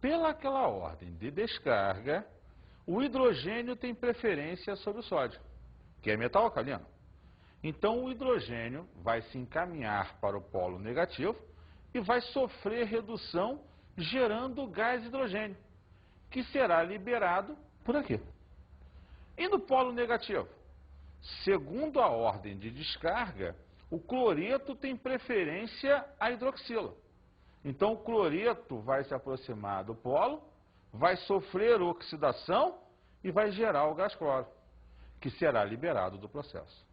Pela aquela ordem de descarga, o hidrogênio tem preferência sobre o sódio, que é metal alcalino. Então, o hidrogênio vai se encaminhar para o polo negativo e vai sofrer redução, gerando o gás hidrogênio, que será liberado por aqui. E no polo negativo? Segundo a ordem de descarga, o cloreto tem preferência à hidroxila. Então, o cloreto vai se aproximar do polo, vai sofrer oxidação e vai gerar o gás cloro, que será liberado do processo.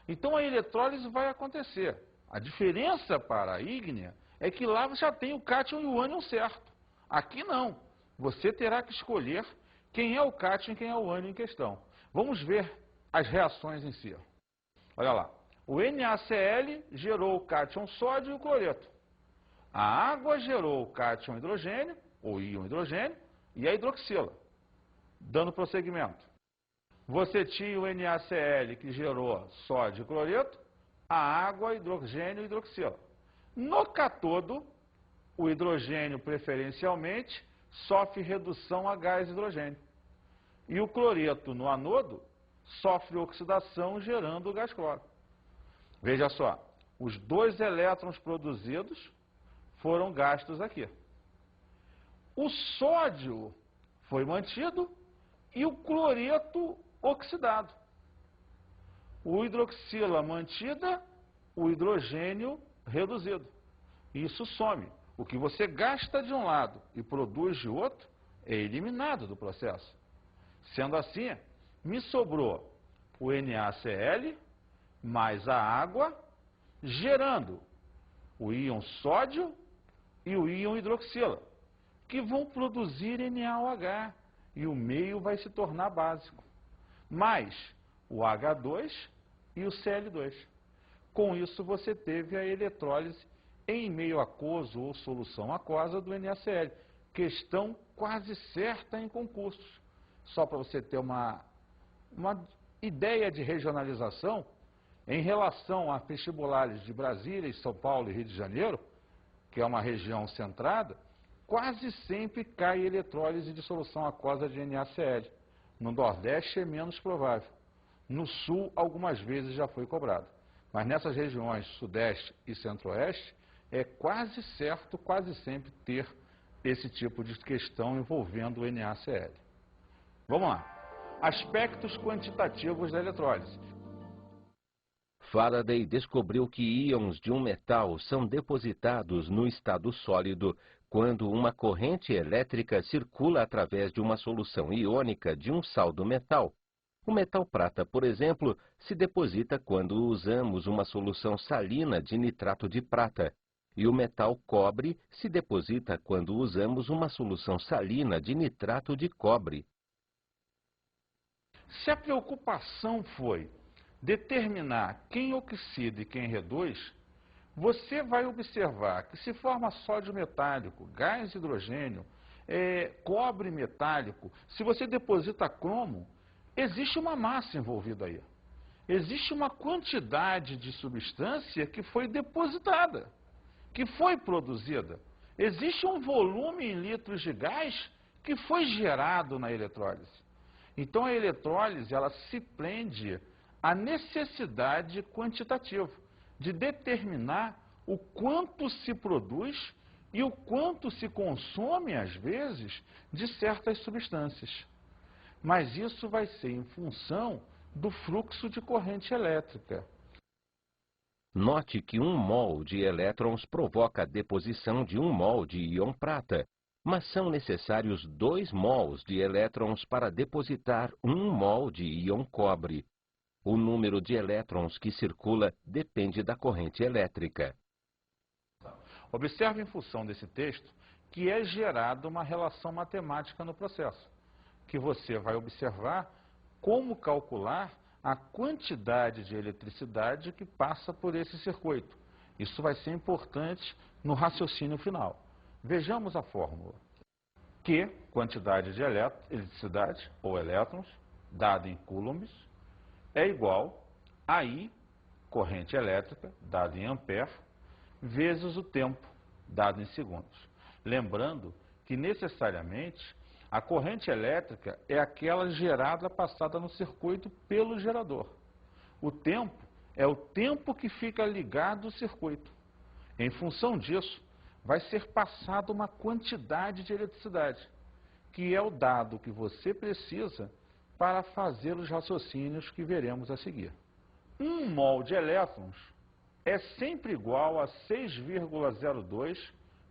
Então, a eletrólise vai acontecer. A diferença para a ígnea é que lá você já tem o cátion e o ânion certo. Aqui não. Você terá que escolher quem é o cátion e quem é o ânion em questão. Vamos ver as reações em si. Olha lá. O NaCl gerou o cátion sódio e o cloreto. A água gerou o cátion hidrogênio, ou íon hidrogênio, e a hidroxila, dando prosseguimento. Você tinha o NaCl que gerou sódio e cloreto, a água, hidrogênio e hidroxila. No cátodo, o hidrogênio preferencialmente sofre redução a gás hidrogênio. E o cloreto no anodo sofre oxidação gerando o gás cloro. Veja só, os 2 elétrons produzidos foram gastos aqui. O sódio foi mantido e o cloreto oxidado. O hidroxila mantida, o hidrogênio reduzido. Isso some. O que você gasta de um lado e produz de outro é eliminado do processo. Sendo assim, me sobrou o NaCl mais a água, gerando o íon sódio e o íon hidroxila, que vão produzir NaOH, e o meio vai se tornar básico, mais o H2 e o Cl2. Com isso, você teve a eletrólise em meio aquoso ou solução aquosa do NaCl, questão quase certa em concursos. Só para você ter uma ideia de regionalização, em relação a vestibulares de Brasília, São Paulo e Rio de Janeiro, que é uma região centrada, quase sempre cai eletrólise de solução aquosa de NaCl. No Nordeste é menos provável. No Sul, algumas vezes já foi cobrado. Mas nessas regiões Sudeste e Centro-Oeste, é quase certo, quase sempre, ter esse tipo de questão envolvendo o NaCl. Vamos lá. Aspectos quantitativos da eletrólise. Faraday descobriu que íons de um metal são depositados no estado sólido quando uma corrente elétrica circula através de uma solução iônica de um sal do metal. O metal prata, por exemplo, se deposita quando usamos uma solução salina de nitrato de prata, e o metal cobre se deposita quando usamos uma solução salina de nitrato de cobre. Se a preocupação foi determinar quem oxida e quem reduz, você vai observar que se forma sódio metálico, gás hidrogênio, cobre metálico, se você deposita cromo, existe uma massa envolvida aí. Existe uma quantidade de substância que foi depositada, que foi produzida. Existe um volume em litros de gás que foi gerado na eletrólise. Então a eletrólise, ela se prende à necessidade quantitativa de determinar o quanto se produz e o quanto se consome, às vezes, de certas substâncias. Mas isso vai ser em função do fluxo de corrente elétrica. Note que 1 mol de elétrons provoca a deposição de 1 mol de íon prata, mas são necessários 2 mols de elétrons para depositar 1 mol de íon cobre. O número de elétrons que circula depende da corrente elétrica. Observe em função desse texto que é gerada uma relação matemática no processo, que você vai observar como calcular a quantidade de eletricidade que passa por esse circuito. Isso vai ser importante no raciocínio final. Vejamos a fórmula. Q, quantidade de eletricidade, ou elétrons, dada em coulombs, é igual a I, corrente elétrica, dada em ampere, vezes o tempo, dado em segundos. Lembrando que necessariamente a corrente elétrica é aquela gerada passada no circuito pelo gerador. O tempo é o tempo que fica ligado o circuito. Em função disso, vai ser passada uma quantidade de eletricidade, que é o dado que você precisa para fazer os raciocínios que veremos a seguir. 1 mol de elétrons é sempre igual a 6,02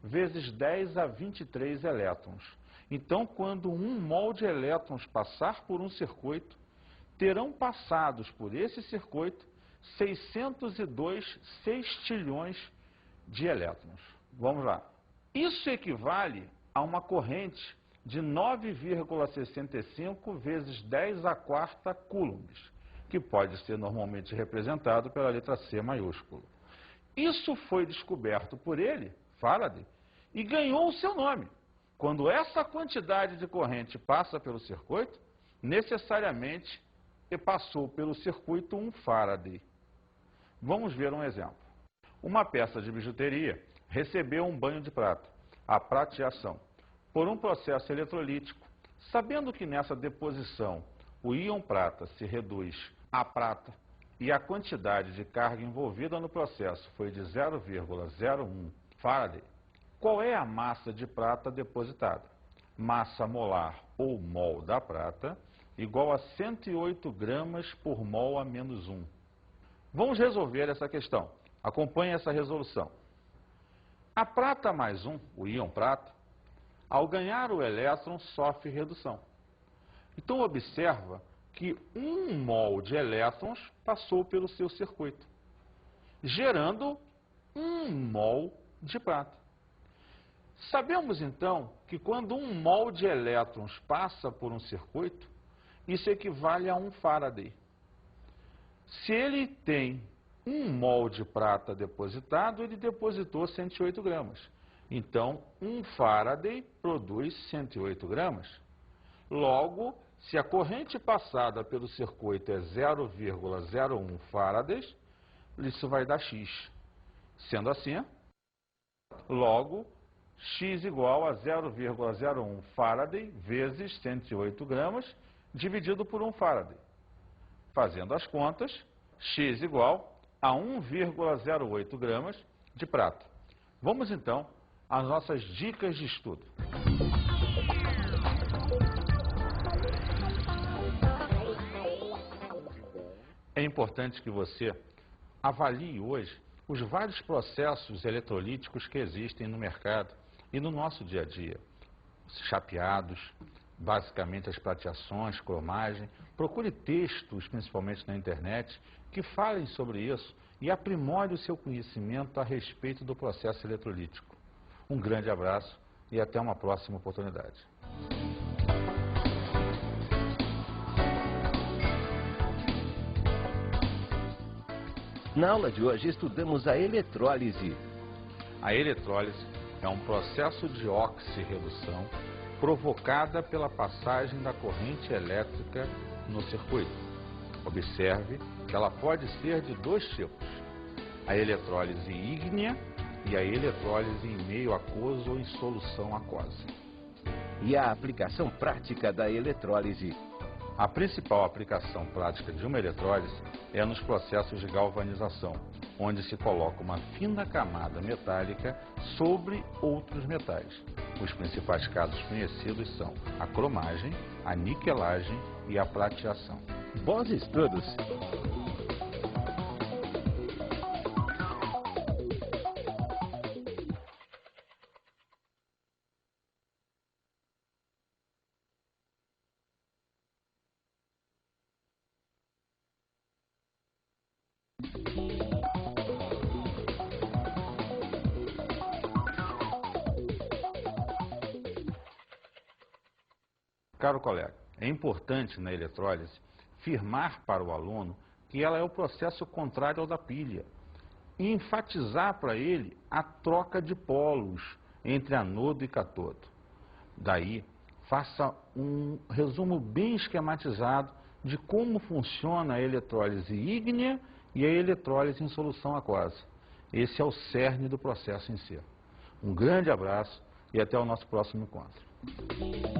vezes 10 a 23 elétrons. Então, quando 1 mol de elétrons passar por um circuito, terão passados por esse circuito 602 sextilhões de elétrons. Vamos lá. Isso equivale a uma corrente de 9,65 vezes 10 à quarta coulombs, que pode ser normalmente representado pela letra C maiúscula. Isso foi descoberto por ele, Faraday, e ganhou o seu nome. Quando essa quantidade de corrente passa pelo circuito, necessariamente passou pelo circuito um Faraday. Vamos ver um exemplo. Uma peça de bijuteria recebeu um banho de prata, a prateação, por um processo eletrolítico. Sabendo que nessa deposição o íon prata se reduz a prata e a quantidade de carga envolvida no processo foi de 0,01 Faraday, qual é a massa de prata depositada? Massa molar ou mol da prata igual a 108 gramas por mol a menos 1. Vamos resolver essa questão. Acompanhe essa resolução. A prata mais 1, o íon prata, ao ganhar o elétron sofre redução. Então observa que 1 mol de elétrons passou pelo seu circuito, gerando 1 mol de prata. Sabemos então que quando 1 mol de elétrons passa por um circuito, isso equivale a 1 Faraday. Se ele tem 1 mol de prata depositado, ele depositou 108 gramas. Então, 1 Faraday produz 108 gramas. Logo, se a corrente passada pelo circuito é 0,01 Faradays, isso vai dar X. Sendo assim, logo, X igual a 0,01 Faraday vezes 108 gramas, dividido por 1 Faraday. Fazendo as contas, X igual a 1,08 gramas de prata. Vamos então às nossas dicas de estudo. É importante que você avalie hoje os vários processos eletrolíticos que existem no mercado e no nosso dia a dia. Os chapeados, basicamente as prateações, cromagem. Procure textos, principalmente na internet, que falem sobre isso e aprimore o seu conhecimento a respeito do processo eletrolítico. Um grande abraço e até uma próxima oportunidade. Na aula de hoje estudamos a eletrólise. A eletrólise é um processo de oxirredução provocada pela passagem da corrente elétrica no circuito. Observe que ela pode ser de dois tipos: a eletrólise ígnea e a eletrólise em meio aquoso ou em solução aquosa. E a aplicação prática da eletrólise. A principal aplicação prática de uma eletrólise é nos processos de galvanização, onde se coloca uma fina camada metálica sobre outros metais. Os principais casos conhecidos são a cromagem, a niquelagem e a prateação. Bons estudos! Caro colega, é importante na eletrólise firmar para o aluno que ela é o processo contrário ao da pilha e enfatizar para ele a troca de polos entre anodo e catodo. Daí, faça um resumo bem esquematizado de como funciona a eletrólise ígnea e a eletrólise em solução aquosa. Esse é o cerne do processo em si. Um grande abraço e até o nosso próximo encontro.